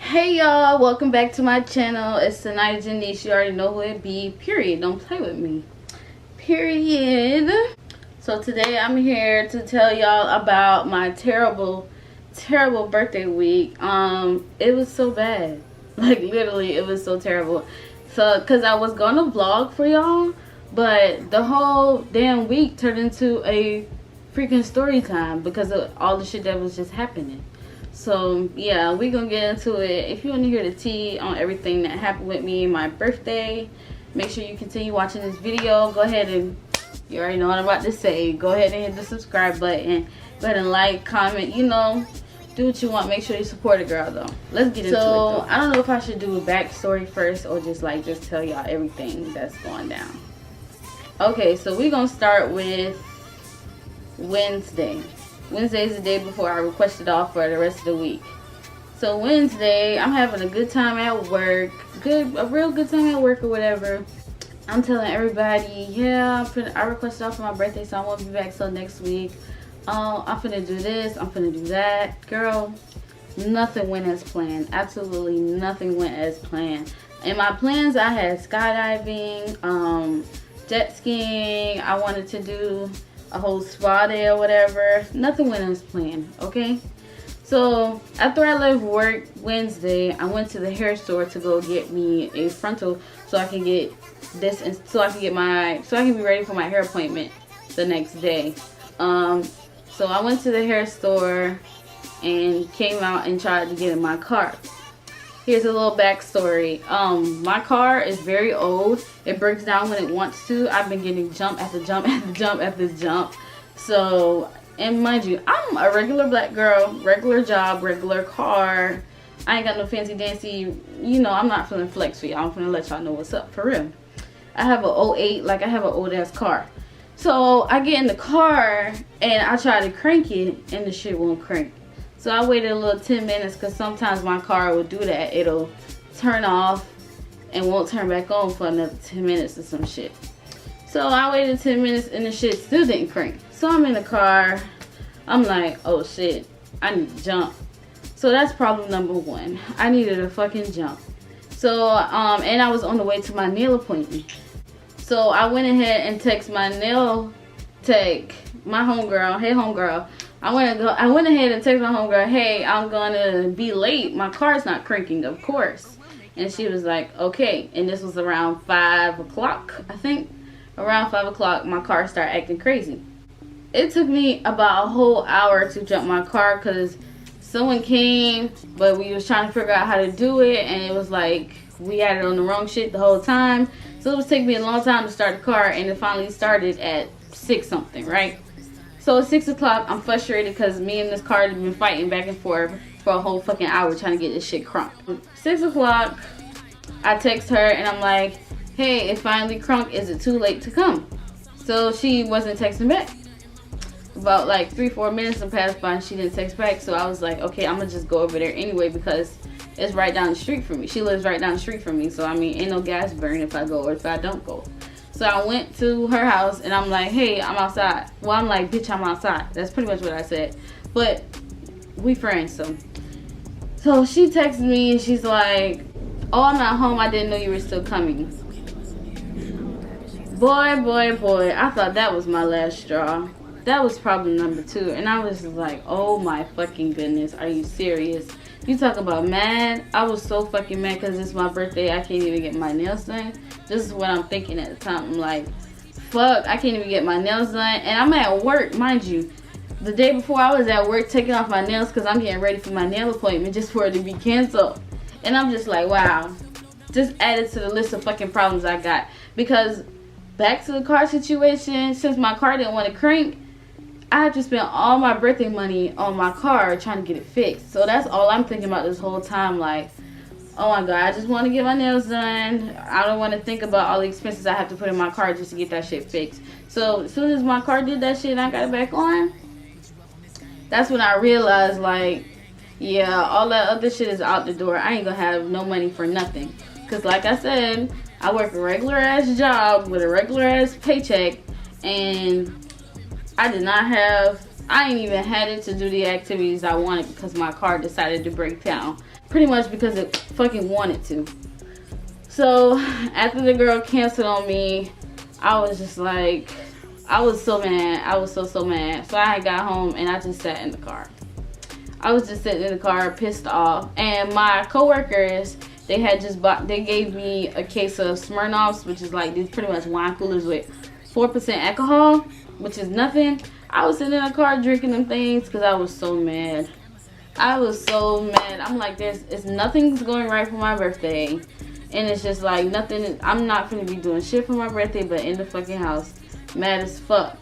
Hey y'all, welcome back to my channel. It's tonight Janice. You already know who it be. Period. Don't play with me. Period. So today I'm here to tell y'all about my terrible birthday week. It was so bad. Like literally it was so terrible. So cause I was gonna vlog for y'all, but the whole damn week turned into a freaking story time because of all the shit that was just happening. So yeah, we gonna get into it. If you want to hear the tea on everything that happened with me and my birthday, make sure you continue watching this video. Go ahead and, you already know what I'm about to say, go ahead and hit the subscribe button. Go ahead and like, comment, you know, do what you want. Make sure you support a girl though. Let's get into it though. I don't know if I should do a backstory first or just tell y'all everything that's going down. Okay, so we gonna start with Wednesday. Wednesday is the day before I requested off for the rest of the week. So Wednesday, I'm having a good time at work. A real good time at work or whatever. I'm telling everybody, yeah, I requested off for my birthday, so I won't be back till next week. I'm finna do this, I'm finna do that. Girl, nothing went as planned. Absolutely nothing went as planned. In my plans, I had skydiving, jet skiing. I wanted to do a whole spa day or whatever. Nothing went as planned, okay? So after I left work Wednesday, I went to the hair store to go get me a frontal so I can get this, and so I can be ready for my hair appointment the next day. So I went to the hair store and came out and tried to get in my car. Here's a little backstory. My car is very old. It breaks down when it wants to. I've been getting jump after jump after jump after jump. So, and mind you, I'm a regular black girl, regular job, regular car. I ain't got no fancy dancy, you know, I'm not feeling flex for y'all. I'm gonna let y'all know what's up, for real. I have an '08, I have an old ass car. So I get in the car and I try to crank it and the shit won't crank. So I waited a little 10 minutes because sometimes my car will do that. It'll turn off and won't turn back on for another 10 minutes or some shit. So I waited 10 minutes and the shit still didn't crank. So I'm in the car. I'm like, oh shit, I need to jump. So that's problem number one. I needed a fucking jump. So, and I was on the way to my nail appointment. So I went ahead and texted my nail tech, my homegirl, hey homegirl. I went ahead and texted my homegirl, hey, I'm gonna be late. My car's not cranking, of course. And she was like, okay. And this was around 5 o'clock, I think. Around 5 o'clock, my car started acting crazy. It took me about a whole hour to jump my car because someone came, but we was trying to figure out how to do it. And it was like, we had it on the wrong shit the whole time. So it was taking me a long time to start the car. And it finally started at 6 something, right? So at 6 o'clock, I'm frustrated because me and this car have been fighting back and forth for a whole fucking hour trying to get this shit crunk. 6 o'clock, I text her and I'm like, hey, it finally crunk. Is it too late to come? So she wasn't texting back. About like 3-4 minutes have passed by and she didn't text back. So I was like, okay, I'm gonna just go over there anyway because it's right down the street from me. She lives right down the street from me. So I mean, ain't no gas burn if I go or if I don't go. So I went to her house and I'm like, hey, I'm outside. Well, I'm like, bitch, I'm outside. That's pretty much what I said. But we friends, so. So she texted me and she's like, oh, I'm not home. I didn't know you were still coming. Boy, I thought that was my last straw. That was problem number 2. And I was like, oh my fucking goodness. Are you serious? You talk about mad? I was so fucking mad because it's my birthday. I can't even get my nails done. This is what I'm thinking at the time. I'm like, fuck, I can't even get my nails done. And I'm at work, mind you. The day before I was at work taking off my nails because I'm getting ready for my nail appointment just for it to be canceled. And I'm just like, wow. Just added to the list of fucking problems I got. Because back to the car situation, since my car didn't want to crank, I had to spend all my birthday money on my car trying to get it fixed. So that's all I'm thinking about this whole time. Like, oh my god, I just want to get my nails done. I don't want to think about all the expenses I have to put in my car just to get that shit fixed. So as soon as my car did that shit and I got it back on, that's when I realized, like, yeah, all that other shit is out the door. I ain't gonna have no money for nothing. Because like I said, I work a regular ass job with a regular ass paycheck and I did not have I ain't even had it to do the activities I wanted because my car decided to break down. Pretty much because it fucking wanted to. So after the girl canceled on me, I was just like, I was so mad. I was so mad. So I got home and I just sat in the car. I was just sitting in the car pissed off. And my coworkers, they had just bought, they gave me a case of Smirnoffs, which is like these pretty much wine coolers with 4% alcohol, which is nothing. I was sitting in the car drinking them things because I was so mad. I was so mad. I'm like, nothing's going right for my birthday. And it's just like nothing, I'm not finna be doing shit for my birthday but in the fucking house. Mad as fuck.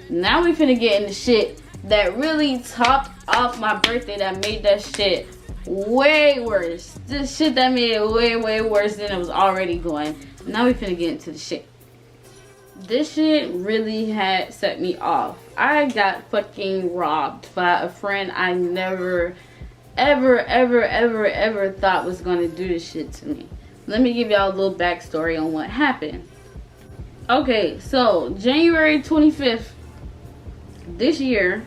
Now we finna get into shit that really topped off my birthday, that made that shit way worse. This shit that made it way worse than it was already going. Now we finna get into the shit. This shit really had set me off. I got fucking robbed by a friend I never ever thought was gonna do this shit to me. Let me give y'all a little backstory on what happened. Okay, so January 25th this year,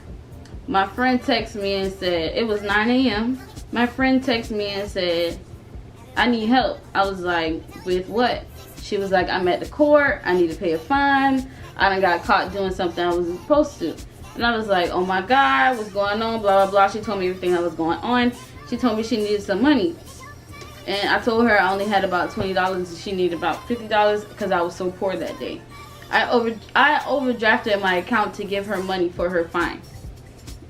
my friend texted me and said, it was 9 a.m. My friend texted me and said, I need help. I was like, with what? She was like, I'm at the court. I need to pay a fine. I done got caught doing something I wasn't supposed to. And I was like, oh my God, what's going on? Blah, blah, blah. She told me everything that was going on. She told me she needed some money. And I told her I only had about $20 and she needed about $50 because I was so poor that day. I overdrafted my account to give her money for her fine.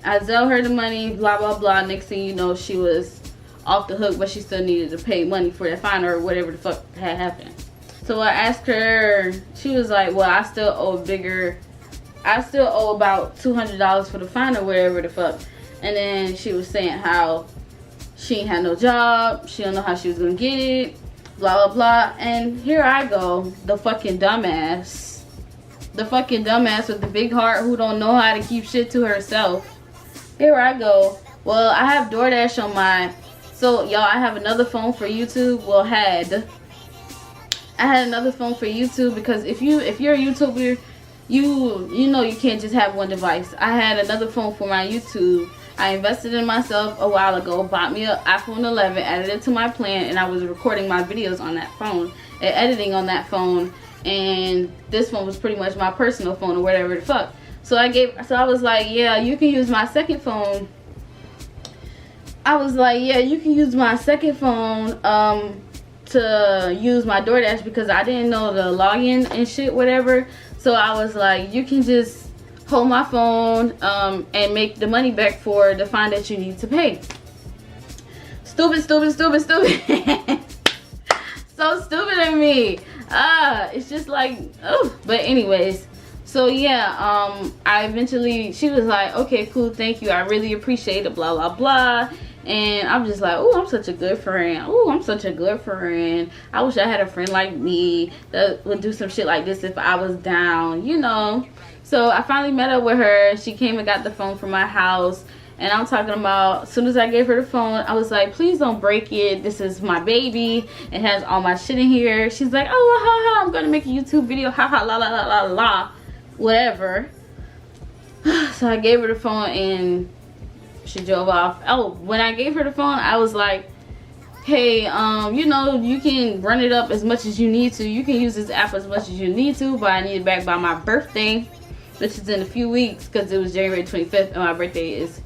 I Zelled her the money, blah, blah, blah. Next thing you know, she was off the hook, but she still needed to pay money for that fine or whatever the fuck had happened. So I asked her, she was like, well, I still owe about $200 for the fine or whatever the fuck. And then she was saying how she ain't had no job, she don't know how she was gonna get it, blah, blah, blah. And here I go, the fucking dumbass with the big heart who don't know how to keep shit to herself. Here I go. Well, I have DoorDash on my, so y'all, I have another phone for YouTube. Well, I had another phone for YouTube because if you're a YouTuber, you know you can't just have one device. I had another phone for my YouTube. I invested in myself a while ago, bought me an iPhone 11, added it to my plan, and I was recording my videos on that phone and editing on that phone. And this one was pretty much my personal phone or whatever the fuck. So I was like, yeah, you can use my second phone. I was like, yeah, you can use my second phone to use my DoorDash because I didn't know the login and shit, whatever. So I was like, you can just hold my phone and make the money back for the fine that you need to pay. Stupid. So stupid of me. It's just like, oh. But anyways, so yeah, she was like, okay, cool, thank you, I really appreciate it, blah, blah, blah. And I'm just like, oh, I'm such a good friend. Oh, I'm such a good friend. I wish I had a friend like me that would do some shit like this if I was down, you know. So I finally met up with her. She came and got the phone from my house. And I'm talking about, as soon as I gave her the phone, I was like, please don't break it. This is my baby. It has all my shit in here. She's like, oh, ha, ha, I'm going to make a YouTube video. Ha, ha, la, la, la, la, la. Whatever. So I gave her the phone and she drove off. Oh, when I gave her the phone, I was like, hey, you know, you can run it up as much as you need to. You can use this app as much as you need to, but I need it back by my birthday, which is in a few weeks because it was January 25th and my birthday is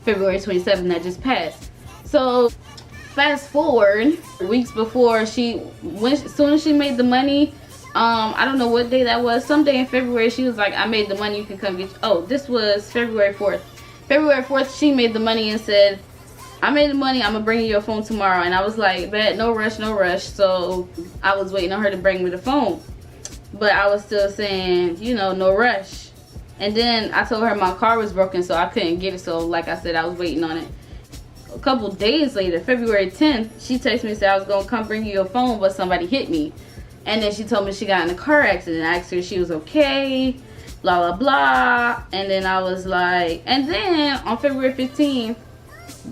February 27th that just passed. So fast forward weeks before, as soon as she made the money, I don't know what day that was, some day in February, she was like, I made the money, you can come get this was February 4th. February 4th, she made the money and said, I made the money, I'm gonna bring you your phone tomorrow. And I was like, bet, no rush. So I was waiting on her to bring me the phone, but I was still saying, you know, no rush. And then I told her my car was broken, so I couldn't get it. So like I said, I was waiting on it. A couple days later, February 10th, she texted me and said I was gonna come bring you your phone, but somebody hit me. And then she told me she got in a car accident. I asked her if she was okay, blah, blah, blah. And then I was like, and then on February 15th,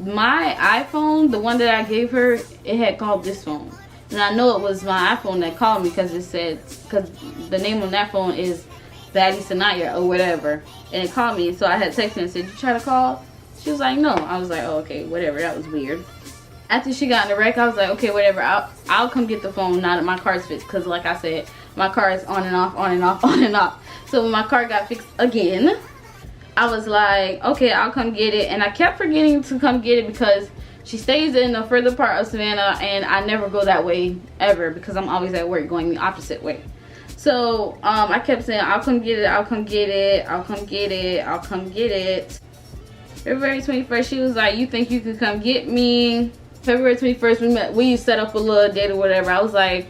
my iPhone, the one that I gave her, it had called this phone. And I know it was my iPhone that called me because it said, because the name on that phone is Baddie Sanaya or whatever, and it called me. So I had texted her and said, "You try to call?" She was like, "No." I was like, "Oh, okay, whatever." That was weird. After she got in the wreck, I was like, "Okay, whatever. I'll come get the phone now that my car's fixed." Because like I said, my car is on and off, on and off, on and off. So when my car got fixed again, I was like, "Okay, I'll come get it." And I kept forgetting to come get it because she stays in the further part of Savannah, and I never go that way ever because I'm always at work going the opposite way. So I kept saying, "I'll come get it, I'll come get it, I'll come get it, I'll come get it." February 21st, she was like, "You think you can come get me?" February 21st, we set up a little date or whatever. I was like,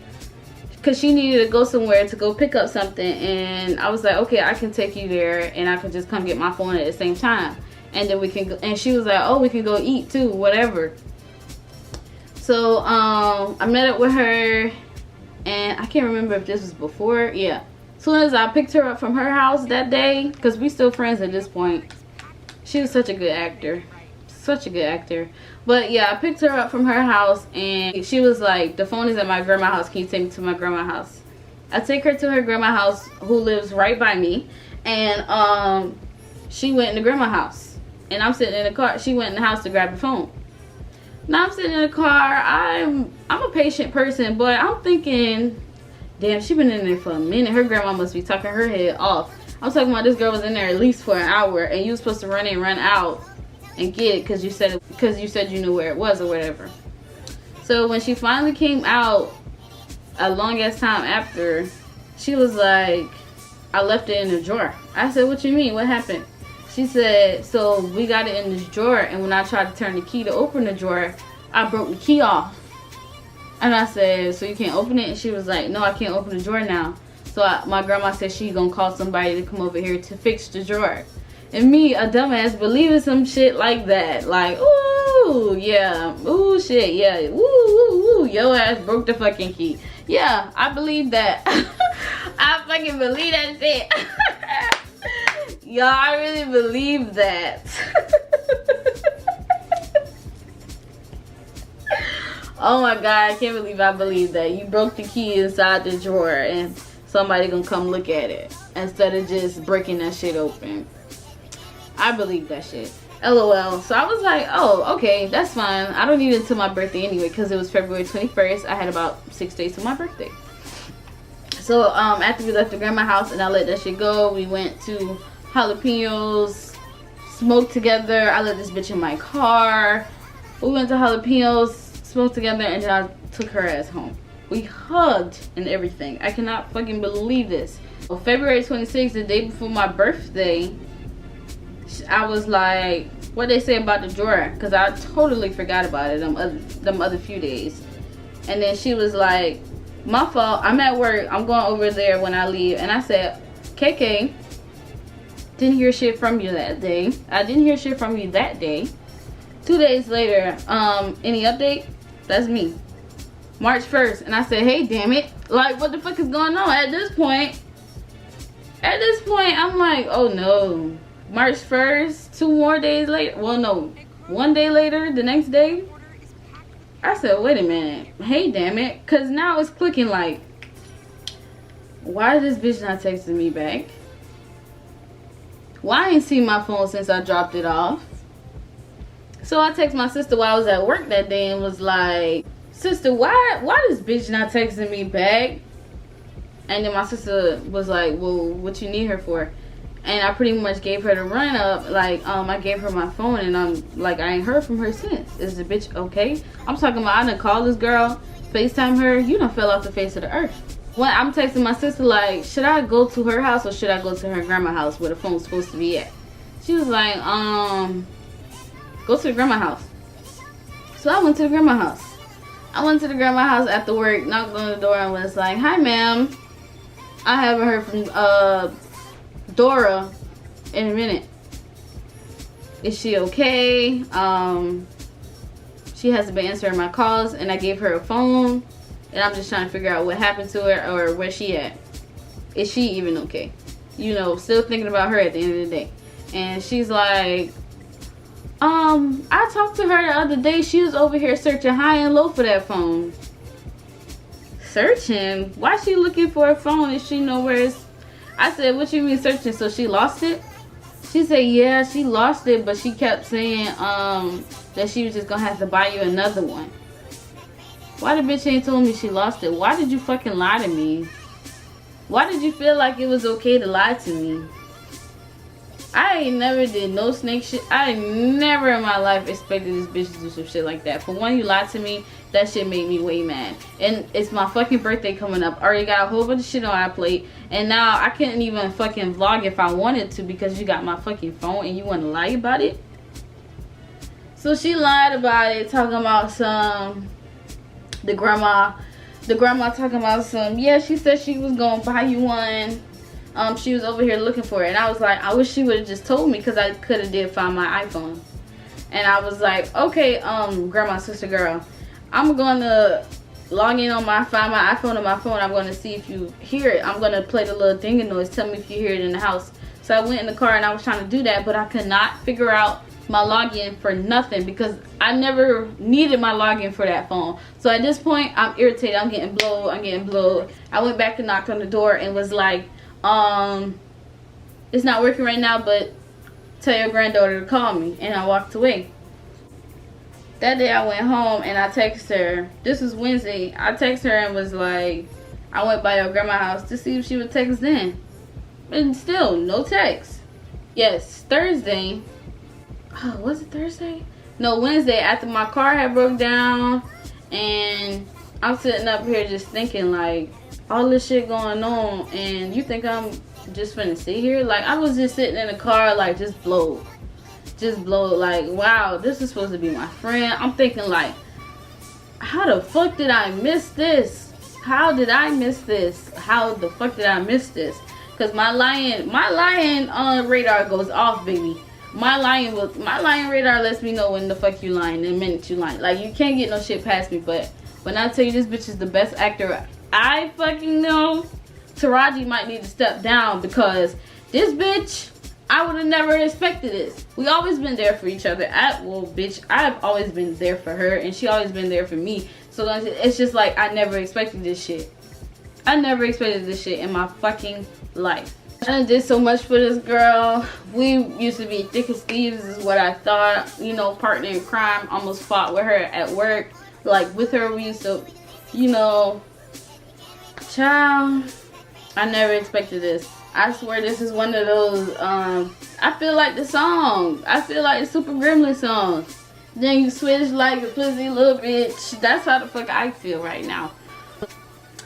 because she needed to go somewhere to go pick up something, and I was like, "Okay, I can take you there, and I can just come get my phone at the same time, and then we can go." And she was like, "Oh, we can go eat too, whatever." So I met up with her, and I can't remember if this was before. Yeah, as soon as I picked her up from her house that day, because we still friends at this point. She was such a good actor, such a good actor. But yeah, I picked her up from her house, and she was like, "The phone is at my grandma's house. Can you take me to my grandma's house?" I take her to her grandma's house, who lives right by me, and she went in the grandma's house, and I'm sitting in the car. She went in the house to grab the phone. Now I'm sitting in the car. I'm a patient person, but I'm thinking, damn, she been in there for a minute. Her grandma must be talking her head off. I'm talking about this girl was in there at least for an hour, and you was supposed to run in, run out, and get it because you said you knew where it was or whatever. So when she finally came out, a long ass time after, she was like, "I left it in the drawer." I said, "What you mean? What happened?" She said, "So we got it in this drawer, and when I tried to turn the key to open the drawer, I broke the key off." And I said, "So you can't open it?" And she was like, "No, I can't open the drawer now." So my grandma said she gonna call somebody to come over here to fix the drawer. And me, a dumbass, believing some shit like that. Like, ooh, yeah, ooh, shit, yeah, ooh, ooh, ooh, your ass broke the fucking key. Yeah, I believe that. I fucking believe that shit. Y'all, I really believe that. Oh my god, I can't believe I believe that. You broke the key inside the drawer and somebody gonna come look at it instead of just breaking that shit open. I believe that shit. LOL. So I was like, oh, okay, that's fine. I don't need it until my birthday anyway, because it was February 21st. I had about 6 days to my birthday. So after we left the grandma house and I let that shit go, we went to Jalapenos, smoked together. I let this bitch in my car. We went to Jalapenos, smoked together, and then I took her ass home. We hugged and everything. I cannot fucking believe this. Well, February 26th, the day before my birthday, I was like, what they say about the drawer? Because I totally forgot about it them other few days. And then she was like, my fault, I'm at work, I'm going over there when I leave. And I said, KK, didn't hear shit from you that day. I didn't hear shit from you that day. 2 days later, any update? That's me. March 1st, and I said, hey, damn it, like, what the fuck is going on? At this point, I'm like, oh no. March 1st, 2 more days later, well, no, 1 day later, the next day, I said, wait a minute, hey, damn it, because now it's clicking like, why is this bitch not texting me back? Why I ain't seen my phone since I dropped it off? So I texted my sister while I was at work that day and was like, sister, why this bitch not texting me back? And then my sister was like, well, what you need her for? And I pretty much gave her the run up. Like, I gave her my phone, and I'm like, I ain't heard from her since. Is the bitch okay? I'm talking about, I done called this girl, FaceTime her. You done fell off the face of the earth. When I'm texting my sister, like, should I go to her house or should I go to her grandma's house where the phone's supposed to be at? She was like, go to the grandma's house. So I went to the grandma's house. I went to the grandma's house after work, knocked on the door, and was like, hi, ma'am. I haven't heard from Dora in a minute. Is she okay? She hasn't been answering my calls, and I gave her a phone, and I'm just trying to figure out what happened to her or where she at. Is she even okay? You know, still thinking about her at the end of the day. And she's like, I talked to her the other day. She was over here searching high and low for that phone. Searching? Why she looking for a phone if she know where it's... I said, what you mean searching? So she lost it? She said, yeah, she lost it, but she kept saying that she was just gonna have to buy you another one. Why the bitch ain't told me she lost it? Why did you fucking lie to me? Why did you feel like it was okay to lie to me? I ain't never did no snake shit. I never in my life expected this bitch to do some shit like that. For one, you lied to me. That shit made me way mad. And it's my fucking birthday coming up. I already got a whole bunch of shit on my plate. And now I couldn't even fucking vlog if I wanted to because you got my fucking phone and you want to lie about it. So she lied about it, talking about the grandma talking about yeah, she said she was going to buy you one. She was over here looking for it, and I was like, I wish she would have just told me, because I could have did find my iPhone. And I was like, okay, grandma, sister girl, I'm going to log in on find my iPhone on my phone. I'm going to see if you hear it. I'm going to play the little dinging noise. Tell me if you hear it in the house. So I went in the car and I was trying to do that, but I could not figure out my login for nothing, because I never needed my login for that phone. So at this point, I'm irritated. I'm getting blowed. I went back and knocked on the door and was like, it's not working right now, but tell your granddaughter to call me. And I walked away. That day I went home and I texted her. This was Wednesday. I texted her and was like, I went by your grandma's house to see if she would text then. And still, no text. Yes, Thursday. Oh, was it Thursday? No, Wednesday, after my car had broke down. And I'm sitting up here just thinking, like, all this shit going on, and you think I'm just finna sit here? Like, I was just sitting in the car, like, just blowed, like, wow, this is supposed to be my friend. I'm thinking, like, how the fuck did I miss this? How did I miss this? How the fuck did I miss this? Because my lion radar goes off, baby. My lion radar lets me know when the fuck you lying, the minute you lying. Like, you can't get no shit past me. But when I tell you this bitch is the best actor I fucking know, Taraji might need to step down, because this bitch, I would have never expected this. We always been there for each other. I've always been there for her, and she always been there for me. So it's just like, I never expected this shit. I never expected this shit in my fucking life. I done did so much for this girl. We used to be thick as thieves, is what I thought. You know, partner in crime. Almost fought with her at work. Like, with her, we used to, you know, child, I never expected this. I swear this is one of those, I feel like the song. I feel like the Super Gremlin song. Then you switch like a pussy little bitch. That's how the fuck I feel right now.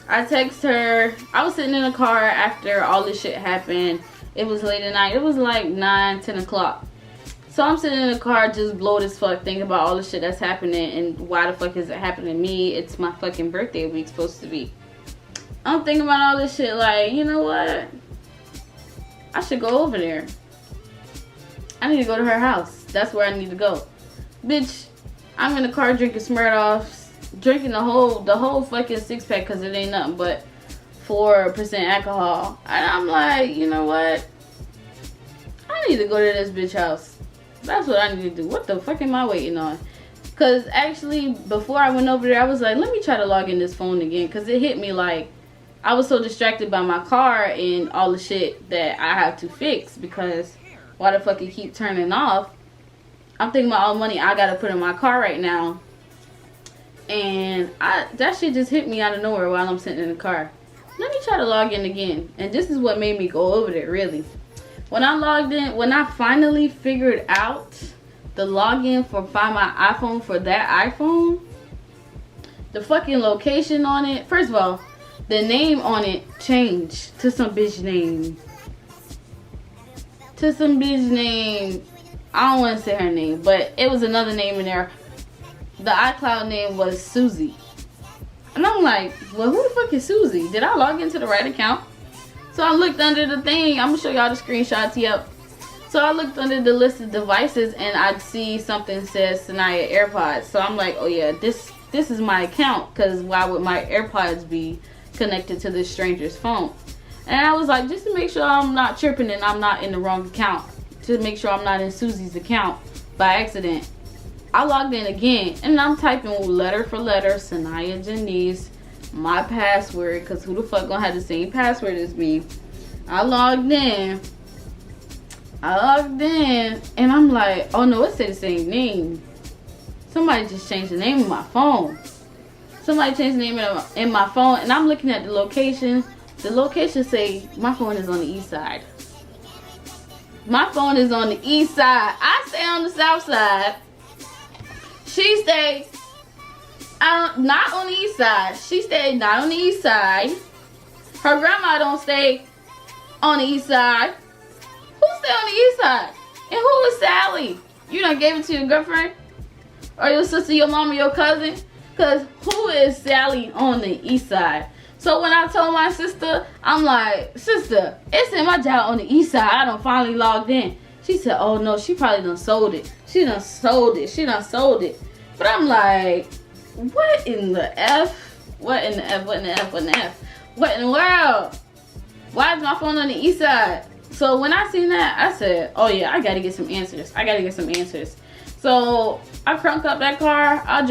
I text her. I was sitting in the car after all this shit happened. It was late at night. It was like 9-10 o'clock. So I'm sitting in the car just blowed as fuck, thinking about all the shit that's happening, and why the fuck is it happening to me? It's my fucking birthday week supposed to be. I'm thinking about all this shit, like, you know what? I should go over there. I need to go to her house. That's where I need to go. Bitch, I'm in the car drinking Smirnoffs, drinking the whole fucking 6-pack, because it ain't nothing but 4% alcohol. And I'm like, you know what? I need to go to this bitch house. That's what I need to do. What the fuck am I waiting on? Because actually, before I went over there, I was like, let me try to log in this phone again. Because it hit me like, I was so distracted by my car and all the shit that I have to fix, because why the fuck it keep turning off? I'm thinking about all the money I gotta put in my car right now, and that shit just hit me out of nowhere while I'm sitting in the car. Let me try to log in again. And this is what made me go over there, really. When I logged in, when I finally figured out the login for Find My iPhone for that iPhone, the fucking location on it, first of all, the name on it changed to some bitch name. I don't want to say her name, but it was another name in there. The iCloud name was Susie. And I'm like, well, who the fuck is Susie? Did I log into the right account? So I looked under the thing. I'm going to show y'all the screenshots. Yep. So I looked under the list of devices, and I'd see something says Sanaya AirPods. So I'm like, oh yeah, this is my account, because why would my AirPods be connected to this stranger's phone? And I was like, just to make sure I'm not tripping and I'm not in the wrong account, to make sure I'm not in Susie's account by accident, I logged in again, and I'm typing letter for letter, Sanaya Janice, my password, because who the fuck gonna have the same password as me? I logged in. And I'm like, oh no, it said the same name. Somebody just changed the name of my phone. Somebody changed the name in my phone, and I'm looking at the location. The location say my phone is on the east side. My phone is on the east side. I stay on the south side. She stay not on the east side. She stayed not on the east side. Her grandma don't stay on the east side. Who stay on the east side? And who is Sally? You done gave it to your girlfriend? Or your sister, your mama, your cousin? Because who is Sally on the east side? So when I told my sister, I'm like, sister, it's in my job on the east side. I done finally logged in. She said, oh no, she probably done sold it. She done sold it. But I'm like, what in the F? What in the F? What in the F? What in the F? What in the world? Why is my phone on the east side? So when I seen that, I said, oh yeah, I gotta get some answers. So I cranked up that car. I'm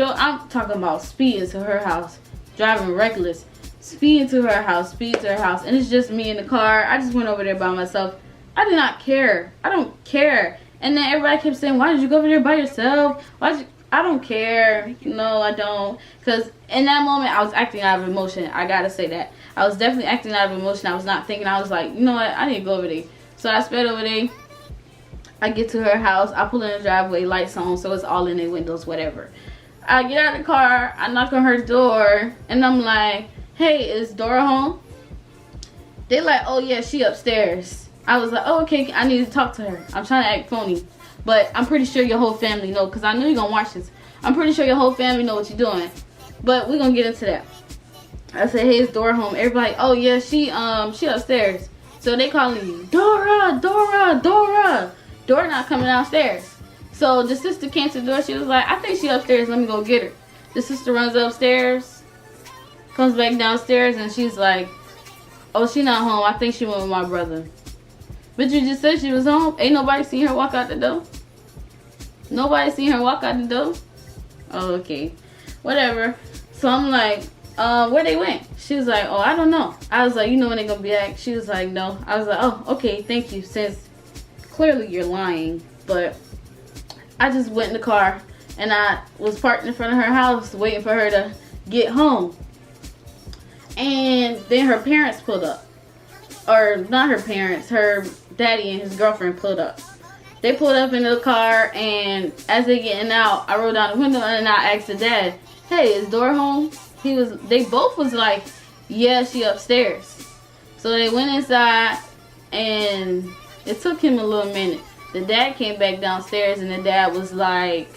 talking about speeding to her house, driving reckless. Speeding to her house, and it's just me in the car. I just went over there by myself. I did not care. I don't care. And then everybody kept saying, why did you go over there by yourself? I don't care. No, I don't. Because in that moment, I was acting out of emotion. I gotta say that. I was definitely acting out of emotion. I was not thinking. I was like, you know what? I need to go over there. So I sped over there. I get to her house. I pull in the driveway, lights on, so it's all in the windows, whatever. I get out of the car. I knock on her door, and I'm like, hey, is Dora home? They like, oh yeah, she upstairs. I was like, oh okay, I need to talk to her. I'm trying to act phony, but I'm pretty sure your whole family know, because I know you're gonna watch this. I'm pretty sure your whole family know what you're doing, but we're gonna get into that. I said, hey, is Dora home? Everybody, oh yeah, she upstairs. So they calling me, Dora. Dora not coming downstairs. So the sister came to the door. She was like, I think she upstairs. Let me go get her. The sister runs upstairs, comes back downstairs, and she's like, oh, she not home. I think she went with my brother. But you just said she was home. Ain't nobody seen her walk out the door? Nobody seen her walk out the door? Oh, okay. Whatever. So I'm like, where they went? She was like, oh, I don't know. I was like, you know when they gonna be back? She was like, no. I was like, oh, okay, thank you. Since clearly you're lying. But I just went in the car, and I was parked in front of her house waiting for her to get home. And then her parents pulled up. Or not her parents, her daddy and his girlfriend pulled up. They pulled up in the car, and as they getting out, I rolled down the window and I asked the dad, hey, is Dora home? They both was like, yeah, she upstairs. So they went inside, and it took him a little minute. The dad came back downstairs, and the dad was like,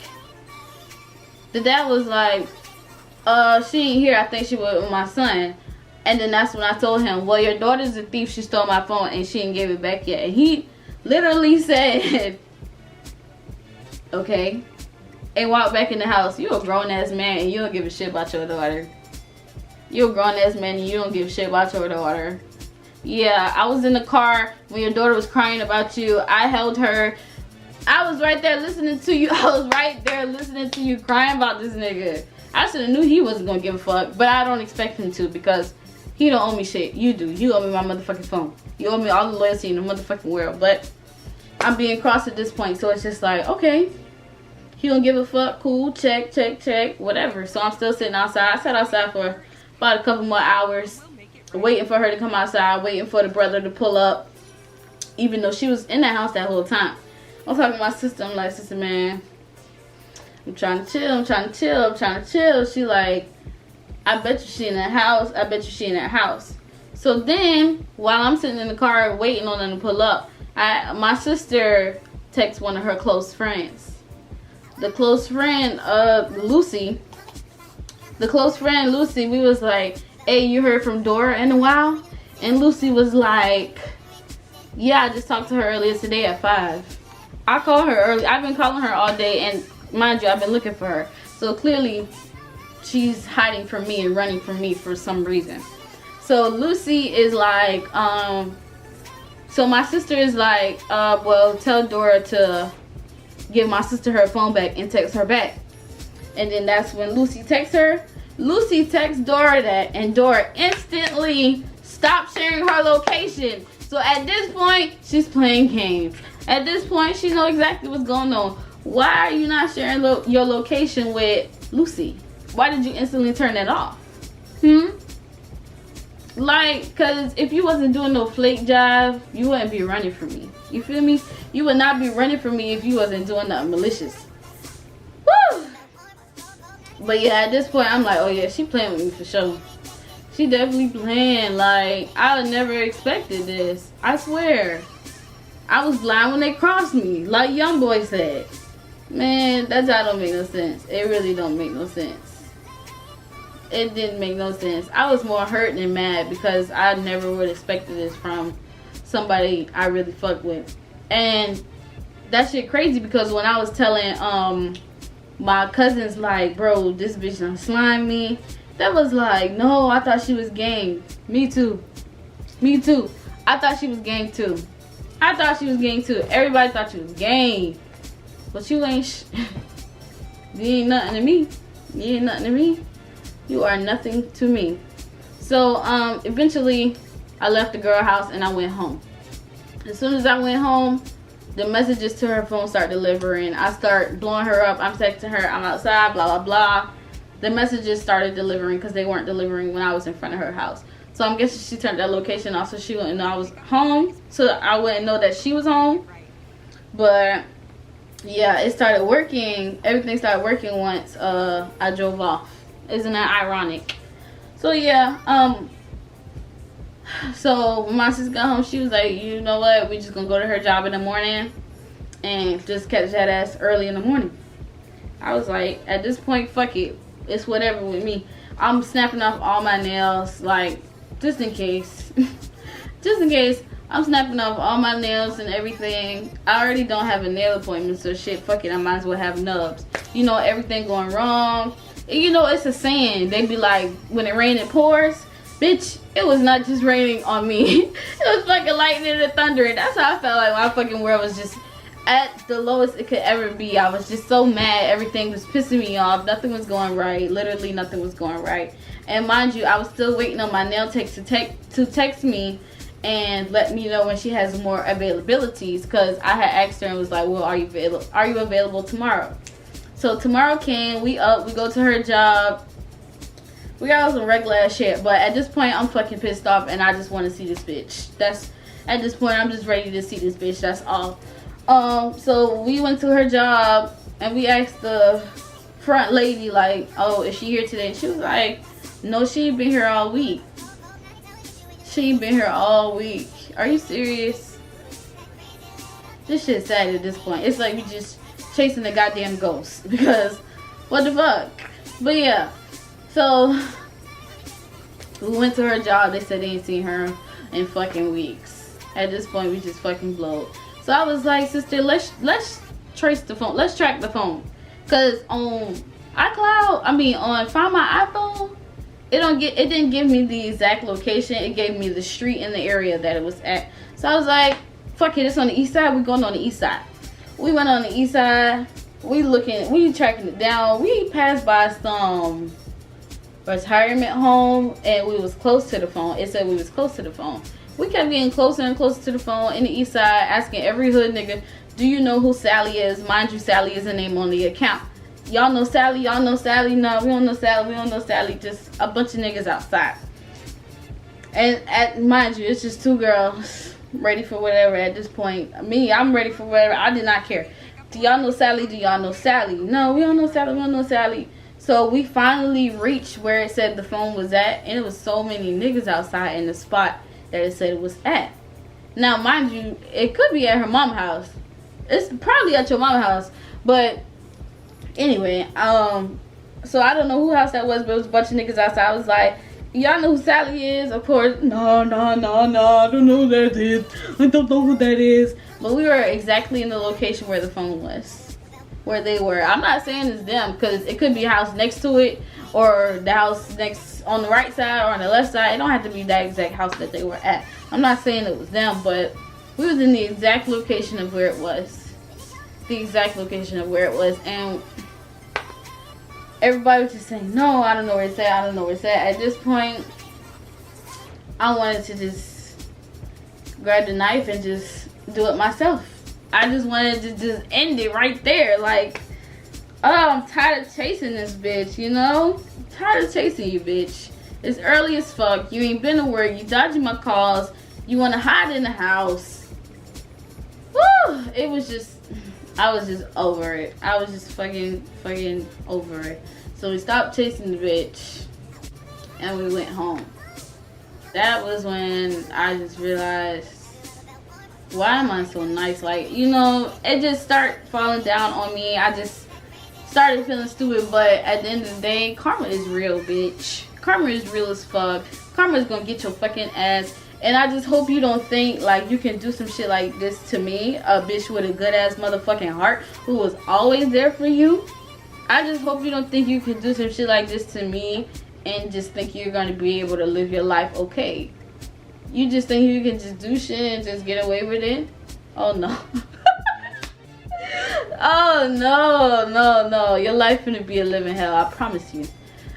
she ain't here. I think she was with my son. And then that's when I told him, well, your daughter's a thief. She stole my phone and she ain't gave it back yet. And he literally said, okay. And walked back in the house. You a grown ass man and you don't give a shit about your daughter. You a grown ass man and you don't give a shit about your daughter. Yeah, I was in the car when your daughter was crying about you. I held her. I was right there listening to you. Crying about this nigga. I should have knew he wasn't gonna give a fuck, but I don't expect him to, because he don't owe me shit. You do. You owe me my motherfucking phone. You owe me all the loyalty in the motherfucking world. But I'm being crossed at this point, so it's just like, okay, he don't give a fuck. Cool. Check. Whatever. So I'm still sitting outside. I sat outside for about a couple more hours, waiting for her to come outside, waiting for the brother to pull up, even though she was in the house that whole time. I'm talking to my sister. I'm like, sister, man, I'm trying to chill. She like, I bet you she in that house. So then, while I'm sitting in the car waiting on them to pull up, my sister texts one of her close friends. The close friend, Lucy, we was like, hey, you heard from Dora in a while? And Lucy was like, yeah, I just talked to her earlier today at 5. I called her early. I've been calling her all day, and mind you, I've been looking for her. So clearly, she's hiding from me and running from me for some reason. So Lucy is like, so my sister is like, well, tell Dora to give my sister her phone back and text her back. And then that's when Lucy texts her. Lucy texts Dora that, and Dora instantly stopped sharing her location. So at this point, she's playing games. At this point, she knows exactly what's going on. Why are you not sharing your location with Lucy? Why did you instantly turn that off? Like, cause if you wasn't doing no flake job, you wouldn't be running from me. You feel me? You would not be running from me if you wasn't doing nothing malicious. Woo! But yeah, at this point, I'm like, oh yeah, she playing with me for sure. She definitely playing. Like, I would never expected this. I swear. I was blind when they crossed me, like Young Boy said. Man, that don't make no sense. It really don't make no sense. It didn't make no sense. I was more hurt than mad because I never would have expected this from somebody I really fuck with. And that shit crazy because when I was telling my cousins, like, bro, this bitch done slime me, that was like, no, I thought she was gang. Me too. I thought she was gang too. Everybody thought she was gang. But you ain't you ain't nothing to me. You are nothing to me. So eventually I left the girl house and I went home. As soon as I went home, the messages to her phone start delivering. I start blowing her up. I'm texting her, I'm outside, blah blah blah. The messages started delivering because they weren't delivering when I was in front of her house. So I'm guessing she turned that location off so she wouldn't know I was home, so I wouldn't know that she was home. But yeah, it started working. Everything started working once I drove off. Isn't that ironic? So yeah, so when my sister got home, she was like, you know what, we just gonna go to her job in the morning and just catch that ass early in the morning. I was like, at this point, fuck it, it's whatever with me. I'm snapping off all my nails, like, just in case. I'm snapping off all my nails and everything. I already don't have a nail appointment, so shit, fuck it, I might as well have nubs. You know, everything going wrong. And you know, it's a saying. They be like, when it rains, it pours. Bitch, it was not just raining on me. It was fucking lightning and thunder. And that's how I felt like my fucking world was just at the lowest it could ever be. I was just so mad. Everything was pissing me off. Nothing was going right. Literally nothing was going right. And mind you, I was still waiting on my nail tech to text me and let me know when she has more availabilities. Because I had asked her and was like, well, are you available tomorrow? So tomorrow came, we go to her job. We got some regular ass shit, but at this point I'm fucking pissed off and I just want to see this bitch. At this point I'm just ready to see this bitch, that's all. So we went to her job and we asked the front lady, like, oh, is she here today? And she was like, no, she ain't been here all week. Are you serious? This shit's sad at this point. It's like we just chasing the goddamn ghost, because what the fuck. But yeah, so we went to her job. They said they ain't seen her in fucking weeks. At this point we just fucking blowed. So I was like, sister, let's trace the phone, let's track the phone, because on on Find My iPhone, it didn't give me the exact location. It gave me the street and the area that it was at. So I was like, fuck it, it's on the east side, we're going on the east side. We went on the east side. We tracking it down. We passed by some retirement home and we was close to the phone. It said we was close to the phone. We kept getting closer and closer to the phone in the east side, asking every hood nigga, do you know who Sally is? Mind you, Sally is a name on the account. Y'all know Sally? Y'all know Sally? No, we don't know Sally. We don't know Sally. Just a bunch of niggas outside. And mind you, it's just two girls ready for whatever at this point. Me, I'm ready for whatever. I did not care. Do y'all know Sally? Do y'all know Sally? No, we don't know Sally. We don't know Sally. So we finally reached where it said the phone was at, and it was so many niggas outside in the spot that it said it was at. Now, mind you, it could be at her mom's house. It's probably at your mom's house. But anyway, so I don't know who house that was, but it was a bunch of niggas outside. I was like, y'all know who Sally is? Of course, no, I don't know who that is. I don't know who that is. But we were exactly in the location where the phone was, where they were. I'm not saying it's them, because it could be a house next to it, or the house next on the right side or on the left side. It don't have to be that exact house that they were at. I'm not saying it was them, but we was in the exact location of where it was. And everybody was just saying, no, I don't know where it's at. At this point, I wanted to just grab the knife and just do it myself. I just wanted to just end it right there. Like, oh, I'm tired of chasing this bitch, you know? I'm tired of chasing you, bitch. It's early as fuck. You ain't been to work. You dodging my calls. You want to hide in the house. Woo! It was just, I was just over it. I was just fucking over it. So we stopped chasing the bitch and we went home. That was when I just realized, why am I so nice? Like, you know, it just started falling down on me. I just started feeling stupid, but at the end of the day, karma is real, bitch. Karma is real as fuck. Karma is gonna get your fucking ass. And I just hope you don't think like you can do some shit like this to me, a bitch with a good ass motherfucking heart who was always there for you. I just hope you don't think you can do some shit like this to me and just think you're gonna be able to live your life okay. You just think you can just do shit and just get away with it? Oh no. Oh no. Your life gonna be a living hell. I promise you.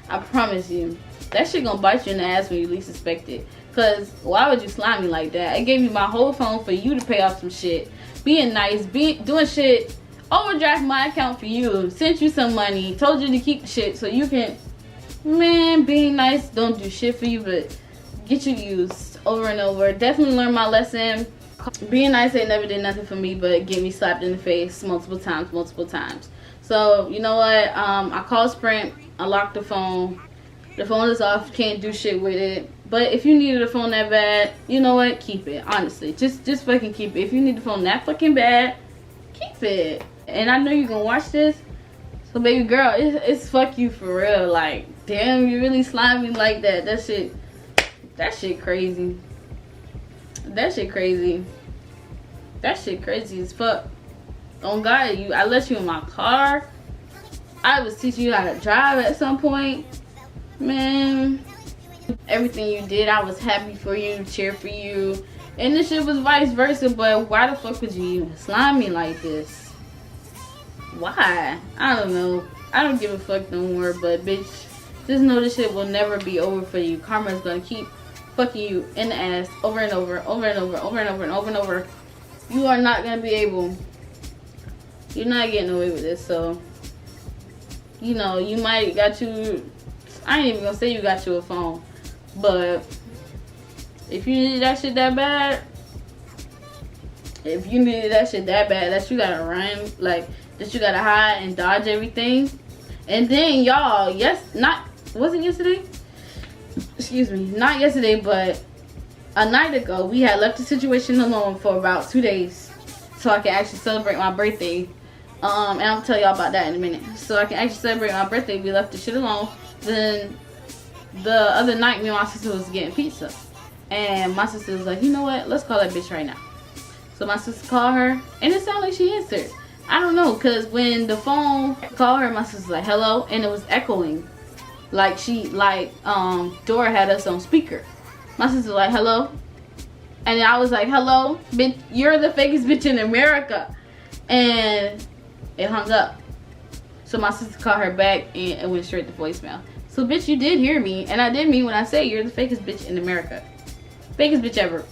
I promise you. That shit gonna bite you in the ass when you least expect it. Cause why would you slime me like that? I gave you my whole phone for you to pay off some shit. Being nice, doing shit, overdraft my account for you, sent you some money, told you to keep the shit so you can, man, being nice don't do shit for you but get you used over and over. Definitely learned my lesson. Being nice ain't never did nothing for me but get me slapped in the face multiple times. So you know what, I called Sprint, I locked the phone is off, can't do shit with it. But if you needed a phone that bad, you know what, keep it. Honestly, just fucking keep it. If you need the phone that fucking bad, keep it. And I know you're gonna watch this, so baby girl, it's fuck you for real. Like, damn, you really slime me like that. That shit crazy. That shit crazy as fuck. On God, I let you in my car. I was teaching you how to drive at some point. Man, everything you did, I was happy for you, cheer for you. And this shit was vice versa, but why the fuck would you even slime me like this? Why? I don't know. I don't give a fuck no more, but bitch, just know this shit will never be over for you. Karma is gonna keep fucking you in the ass over and over. You are not gonna be able. You're not getting away with this, so you know, you might got you. I ain't even gonna say you got you a phone, but if you needed that shit that bad, that you gotta run, like that you gotta hide and dodge everything, and then y'all, wasn't yesterday? Excuse me, not yesterday, but a night ago, we had left the situation alone for about 2 days, so I can actually celebrate my birthday. And I'll tell y'all about that in a minute. So I can actually celebrate my birthday. We left the shit alone. Then the other night, me and my sister was getting pizza. And my sister was like, you know what? Let's call that bitch right now. So my sister called her. And it sounded like she answered. I don't know. Because when the phone called her, my sister was like, hello. And it was echoing. Like Dora had us on speaker. My sister was like, hello. And I was like, hello. Bitch, you're the fakest bitch in America. And it hung up. So my sister called her back and it went straight to voicemail. So bitch, you did hear me, and I did mean when I say you're the fakest bitch in America. Fakest bitch ever.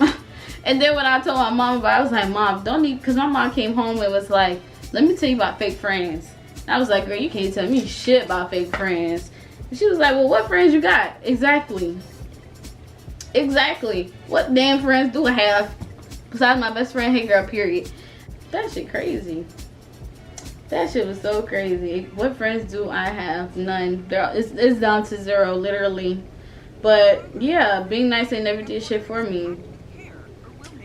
And then when I told my mom about it, I was like, Mom, don't need, because my mom came home and was like, let me tell you about fake friends. And I was like, girl, you can't tell me shit about fake friends. And she was like, well, what friends you got? Exactly. What damn friends do I have besides my best friend? Hey girl, period. That shit crazy. That shit was so crazy. What friends do I have? None. It's down to zero, literally. But yeah, being nice ain't never did shit for me.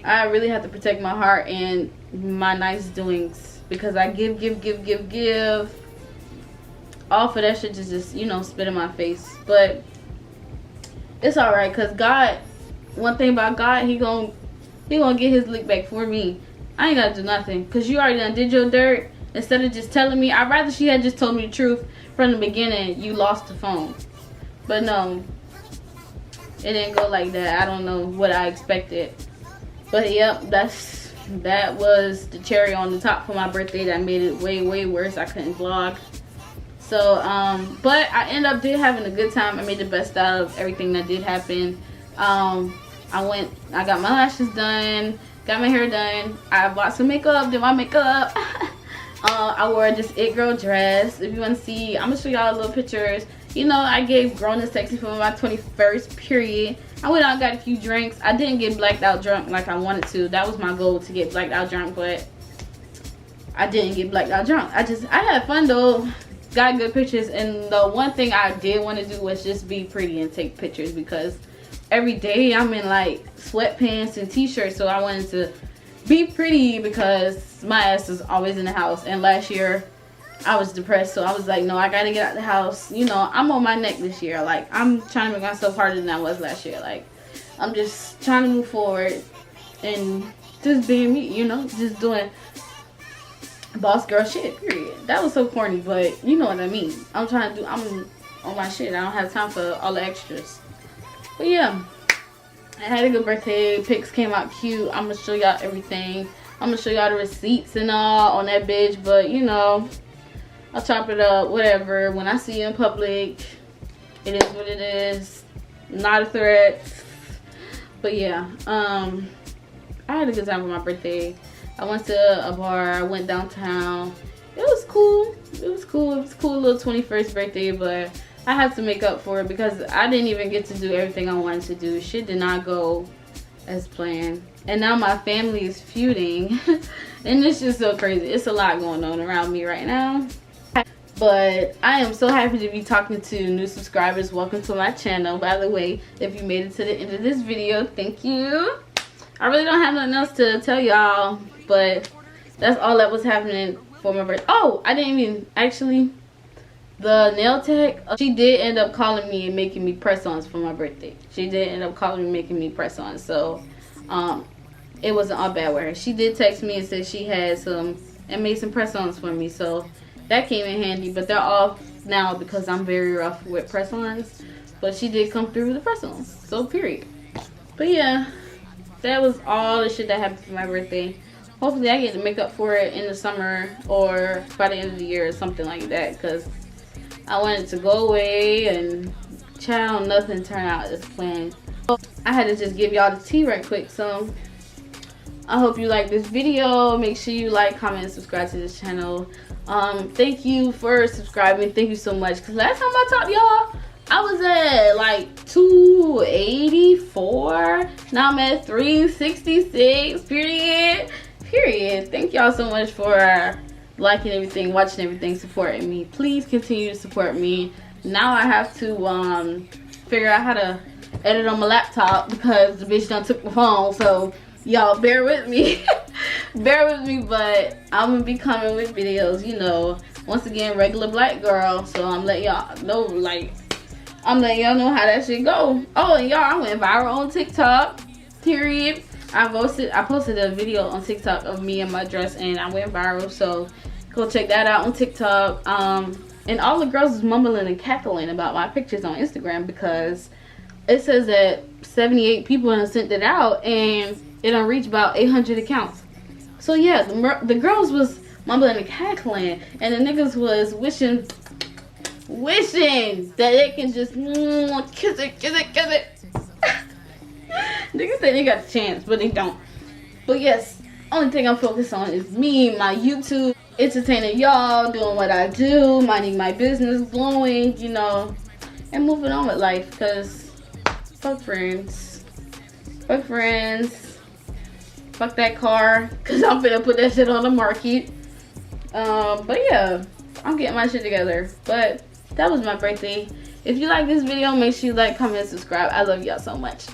I really have to protect my heart and my nice doings, because I give. All for that shit just you know, spit in my face. But it's alright, because God, one thing about God, he gonna get his lick back for me. I ain't gotta do nothing, because you already done did your dirt. Instead of just telling me, I'd rather she had just told me the truth from the beginning. You lost the phone. But no, it didn't go like that. I don't know what I expected. But yep, that was the cherry on the top for my birthday. That made it way worse. I couldn't vlog. So but I did having a good time. I made the best out of everything that did happen. I got my lashes done, got my hair done. I bought some makeup, did my makeup. I wore this It Girl dress. If you want to see, I'm gonna show y'all little pictures. You know, I gave Grown and Sexy for my 21st period. I went out and got a few drinks. I didn't get blacked out drunk like I wanted to. That was my goal, to get blacked out drunk, but I didn't get blacked out drunk. I had fun though. Got good pictures, and the one thing I did want to do was just be pretty and take pictures, because every day I'm in like sweatpants and t-shirts, so I wanted to be pretty because my ass is always in the house. And last year I was depressed, so I was like, no, I gotta get out the house. You know, I'm on my neck this year. Like, I'm trying to make myself harder than I was last year. Like, I'm just trying to move forward and just being me, you know, just doing boss girl shit, period. That was so corny, but you know what I mean. I'm on my shit. I don't have time for all the extras. But yeah, I had a good birthday. Pics came out cute. I'm gonna show y'all everything. I'm gonna show y'all the receipts and all on that bitch, but you know, I'll chop it up, whatever. When I see you in public, it is what it is. Not a threat. But yeah, I had a good time for my birthday. I went to a bar, I went downtown. It was cool. It was cool. It was a cool little 21st birthday, but I have to make up for it because I didn't even get to do everything I wanted to do. Shit did not go as planned. And now my family is feuding. And it's just so crazy. It's a lot going on around me right now. But I am so happy to be talking to new subscribers. Welcome to my channel. By the way, if you made it to the end of this video, thank you. I really don't have nothing else to tell y'all, but that's all that was happening for my birthday. Oh, I didn't even actually, the nail tech, she did end up calling me and making me press-ons for my birthday. She did end up calling me and making me press-ons. So it wasn't all bad with her. She did text me and said she had some and made some press-ons for me, so that came in handy. But they're off now because I'm very rough with press-ons, but she did come through with the press-ons, so period. But yeah, that was all the shit that happened for my birthday. Hopefully I get to make up for it in the summer or by the end of the year or something like that, because I wanted to go away and child, nothing turned out as planned. So I had to just give y'all the tea right quick. So I hope you like this video. Make sure you like, comment, and subscribe to this channel. Thank you for subscribing. Thank you so much, because last time I talked to y'all, I was at like 284. Now I'm at 366. Period. Thank y'all so much for liking everything, watching everything, supporting me. Please continue to support me. Now I have to figure out how to edit on my laptop because the bitch done took my phone. So y'all bear with me. Bear with me, but I'm gonna be coming with videos, you know. Once again, regular black girl. So I'm letting y'all know, like, I'm letting y'all know how that shit go. Oh, and y'all, I went viral on TikTok. Period. I posted a video on TikTok of me in my dress, and I went viral. So go check that out on TikTok. And all the girls was mumbling and cackling about my pictures on Instagram because it says that 78 people have sent it out, and it done reached about 800 accounts. So yeah, the girls was mumbling and cackling, and the niggas was wishing that they can just kiss it. Niggas say they got a chance, but they don't. But yes, only thing I'm focused on is me, my YouTube, entertaining y'all, doing what I do, minding my business, glowing, you know, and moving on with life. Because fuck friends, fuck that car, because I'm finna put that shit on the market. But yeah, I'm getting my shit together. But that was my birthday. If you like this video, make sure you like, comment, and subscribe. I love y'all so much.